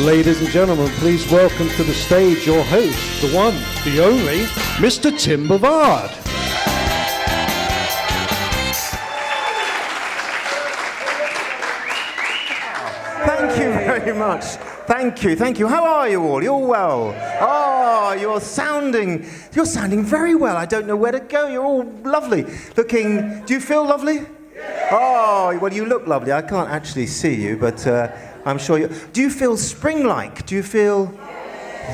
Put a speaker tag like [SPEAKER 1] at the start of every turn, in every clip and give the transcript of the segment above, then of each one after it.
[SPEAKER 1] Ladies and gentlemen, please welcome to the stage your host, the one, the only, Mr. Tim Bavard.
[SPEAKER 2] Thank you very much. Thank you. How are you all? You're well. Oh, you're sounding very well. I don't know where to go. You're all lovely. Do you feel lovely? Oh, well, you look lovely. I can't actually see you, but I'm sure you... Do you feel spring-like? Do you feel...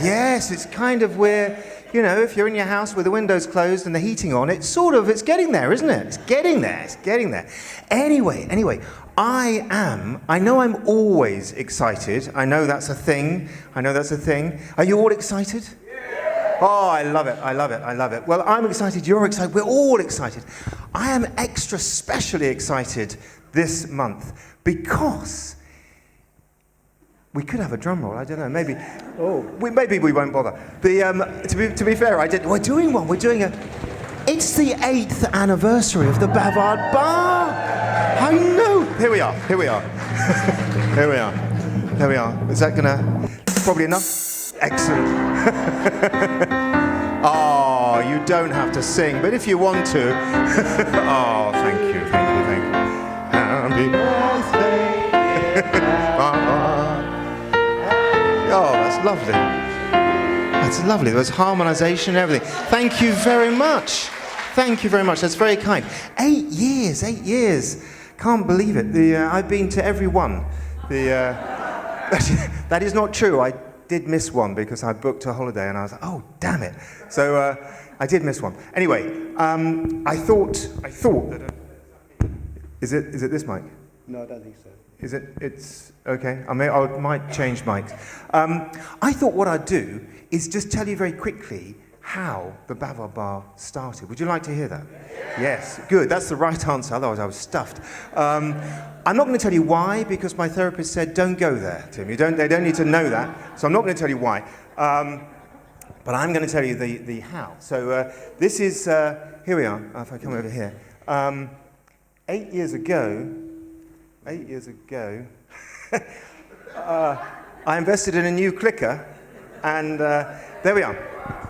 [SPEAKER 2] Yes, it's kind of where, if you're in your house with the windows closed and the heating on, it's getting there, isn't it? It's getting there. Anyway, I know I'm always excited. I know that's a thing. Are you all excited? Oh, I love it. Well, I'm excited, you're excited, we're all excited. I am extra specially excited this month because we could have a drum roll, I don't know, maybe. Maybe we won't bother. To be fair, we're doing it's the 8th anniversary of the Bavard Bar. I know. Here we are. Is that gonna, probably enough? Excellent. Oh, you don't have to sing, but if you want to. Oh, thank you. Happy birthday. Oh, that's lovely. There was harmonisation and everything. Thank you very much. That's very kind. 8 years. Can't believe it. I've been to every one. That is not true. I did miss one because I booked a holiday and I was like, oh, damn it. So I did miss one. Anyway, I thought that... Is it this mic?
[SPEAKER 3] No, I don't think so.
[SPEAKER 2] Is it? It's okay. I might change mics. I thought what I'd do is just tell you very quickly how the Bavard Bar started. Would you like to hear that? Yes, good. That's the right answer. Otherwise, I was stuffed. I'm not going to tell you why because my therapist said don't go there, Tim. They don't need to know that. So I'm not going to tell you why. But I'm going to tell you the how. So this is here we are. If I come over here, 8 years ago. I invested in a new clicker, and there we are.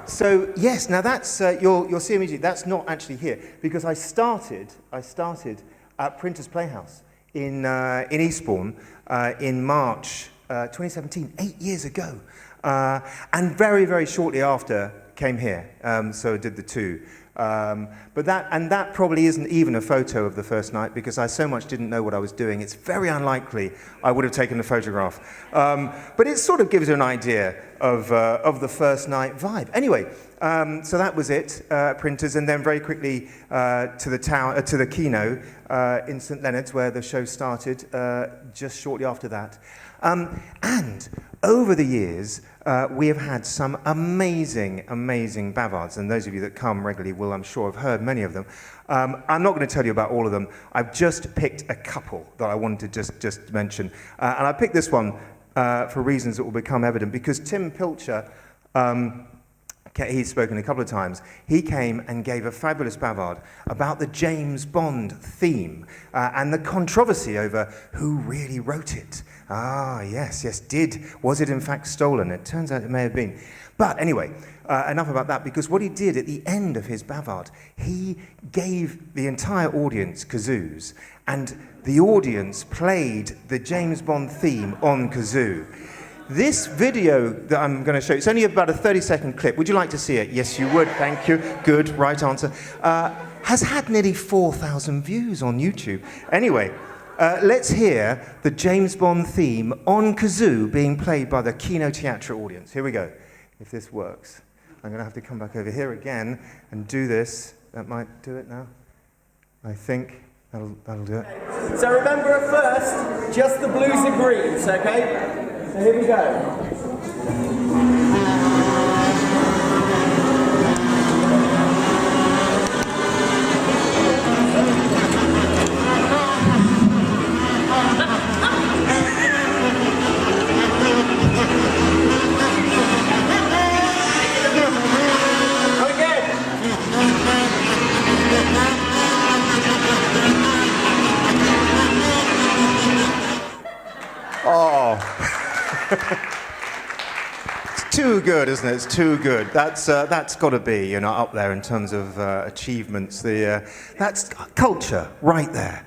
[SPEAKER 2] So yes, now that's you'll see immediately. That's not actually here because I started at Printers Playhouse in Eastbourne in March 2017, 8 years ago, and very shortly after came here. So I did the two. But that probably isn't even a photo of the first night because I so much didn't know what I was doing. It's very unlikely I would have taken a photograph. But it sort of gives you an idea of the first night vibe. Anyway, so that was it, Printers, and then very quickly to the Kino in St Leonard's where the show started just shortly after that. And over the years, we have had some amazing Bavards, and those of you that come regularly will, I'm sure, have heard many of them. I'm not going to tell you about all of them. I've just picked a couple that I wanted to just mention. And I picked this one for reasons that will become evident, because Tim Pilcher, he's spoken a couple of times, he came and gave a fabulous Bavard about the James Bond theme and the controversy over who really wrote it. Yes, was it in fact stolen? It turns out it may have been. But anyway, enough about that, because what he did at the end of his Bavard, he gave the entire audience kazoos, and the audience played the James Bond theme on kazoo. This video that I'm going to show you, it's only about a 30-second clip. Would you like to see it? Yes, you would. Thank you. Good, right answer. Has had nearly 4,000 views on YouTube. Anyway, let's hear the James Bond theme on kazoo being played by the Kino Teatr audience. Here we go. If this works. I'm going to have to come back over here again and do this. That might do it now. I think that'll do it.
[SPEAKER 4] So remember at first, just the blues and greens, okay? So here we go.
[SPEAKER 2] Oh. too good, isn't it? It's too good. That's got to be, you know, up there in terms of achievements. That's culture right there.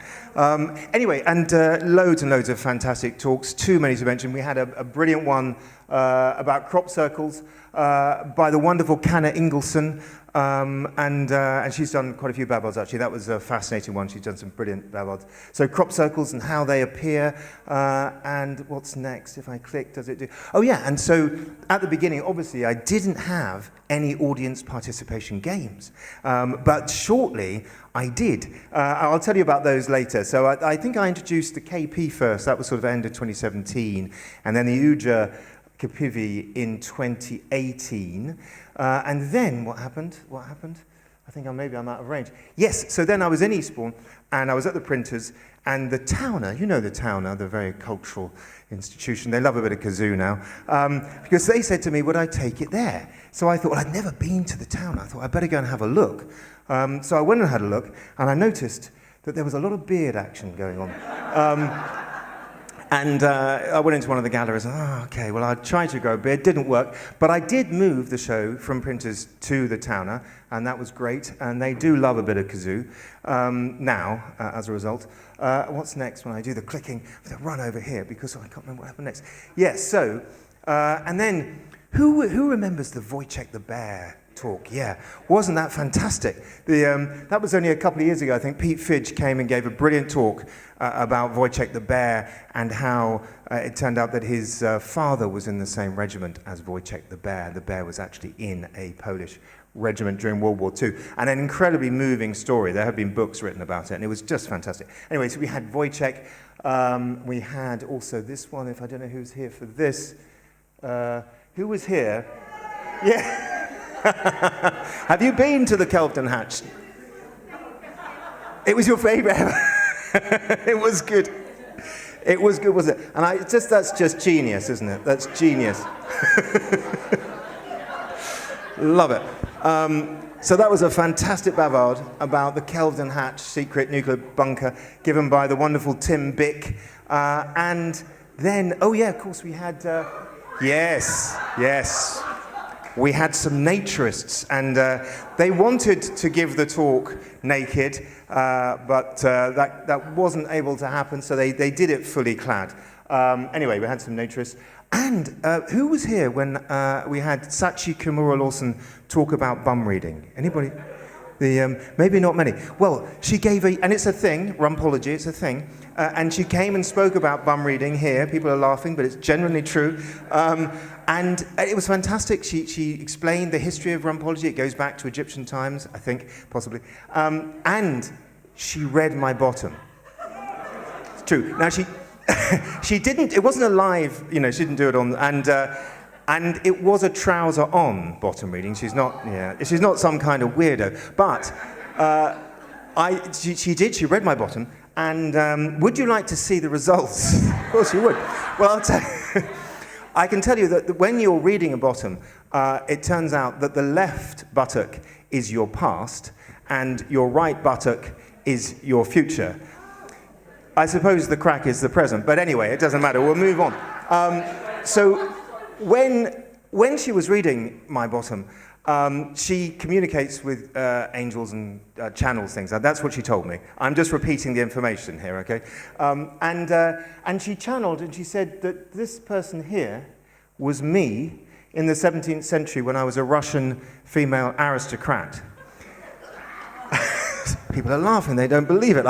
[SPEAKER 2] Anyway, and loads and loads of fantastic talks. Too many to mention. We had a brilliant one about crop circles by the wonderful Canna Ingleson. And she's done quite a few bavards, actually. That was a fascinating one. She's done some brilliant bavards. So crop circles and how they appear. And what's next? If I click, does it do? Oh, yeah. And so at the beginning, obviously, I didn't have any audience participation games. But shortly, I did. I'll tell you about those later. So I think I introduced the KP first. That was sort of end of 2017. And then the Uja Kapivi in 2018. And then what happened? I think maybe I'm out of range. Yes, so then I was in Eastbourne, and I was at the printers, and the Towner, you know the Towner, the very cultural institution, they love a bit of kazoo now, because they said to me, would I take it there? So I thought, well, I'd never been to the Towner. I thought, I'd better go and have a look. So I went and had a look, and I noticed that there was a lot of beard action going on. And I went into one of the galleries, and okay, well, I tried to grow a beard, didn't work, but I did move the show from printers to the Towner, and that was great, and they do love a bit of kazoo now, as a result. What's next when I do the clicking? I have to run over here, because I can't remember what happened next. Yes, so, and then, who remembers the Wojciech the Bear talk? Yeah, wasn't that fantastic? That was only a couple of years ago. I think Pete Fidge came and gave a brilliant talk about Wojciech the Bear and how it turned out that his father was in the same regiment as Wojciech the Bear. The Bear was actually in a Polish regiment during World War II. And an incredibly moving story. There have been books written about it, and it was just fantastic. Anyway, so we had Wojciech. We had also this one, if I don't know who's here for this. Who was here? Yeah. Have you been to the Kelvedon Hatch? It was your favourite ever. It was good. It was good, wasn't it? And that's just genius, isn't it? That's genius. Love it. So that was a fantastic bavard about the Kelvedon Hatch secret nuclear bunker given by the wonderful Tim Bick. And then, oh yeah, of course we had, yes. We had some naturists, and they wanted to give the talk naked, but that wasn't able to happen, so they did it fully clad. Anyway, we had some naturists. And who was here when we had Sachi Kimura-Lawson talk about bum reading? Anybody? Maybe not many. Well, she gave and it's a thing, rumpology, it's a thing, and she came and spoke about bum reading here. People are laughing, but it's genuinely true. And it was fantastic. She explained the history of rumpology. It goes back to Egyptian times, I think, possibly. And she read my bottom. It's true. Now, she didn't, it wasn't a live, she didn't do it on, and it was a trouser-on bottom reading. She's not some kind of weirdo. But she read my bottom, and would you like to see the results? Of course you would. Well, I can tell you that when you're reading a bottom, it turns out that the left buttock is your past, and your right buttock is your future. I suppose the crack is the present, but anyway, it doesn't matter. We'll move on. So when she was reading my bottom, she communicates with angels and channels things. That's what she told me. I'm just repeating the information here, okay? And she channeled, and she said that this person here was me in the 17th century when I was a Russian female aristocrat. People are laughing. They don't believe it.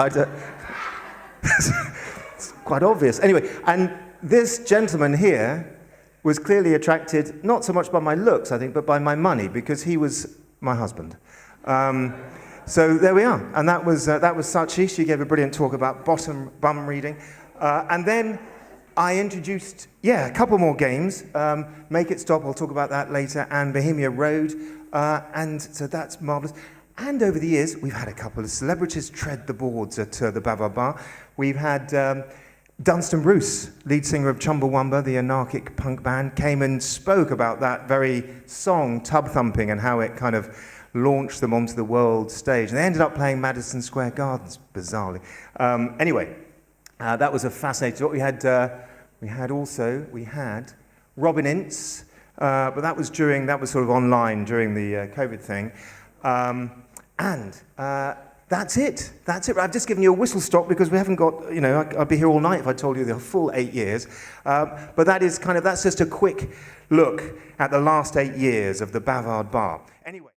[SPEAKER 2] It's quite obvious. Anyway, and this gentleman here was clearly attracted, not so much by my looks, I think, but by my money, because he was my husband. So there we are. And that was Sachi. She gave a brilliant talk about bum reading. And then I introduced, a couple more games. Make It Stop, I'll talk about that later, and Bohemia Road. And so that's marvellous. And over the years, we've had a couple of celebrities tread the boards at the Bavard Bar. We've had Dunstan Bruce, lead singer of Chumbawamba, the anarchic punk band, came and spoke about that very song, Tub Thumping, and how it kind of launched them onto the world stage. And they ended up playing Madison Square Gardens, bizarrely. Anyway, that was a fascinating talk. We had Robin Ince, but that was sort of online during the COVID thing. That's it. I've just given you a whistle stop because we haven't got, I'd be here all night if I told you the full 8 years. But that's just a quick look at the last 8 years of the Bavard Bar. Anyway.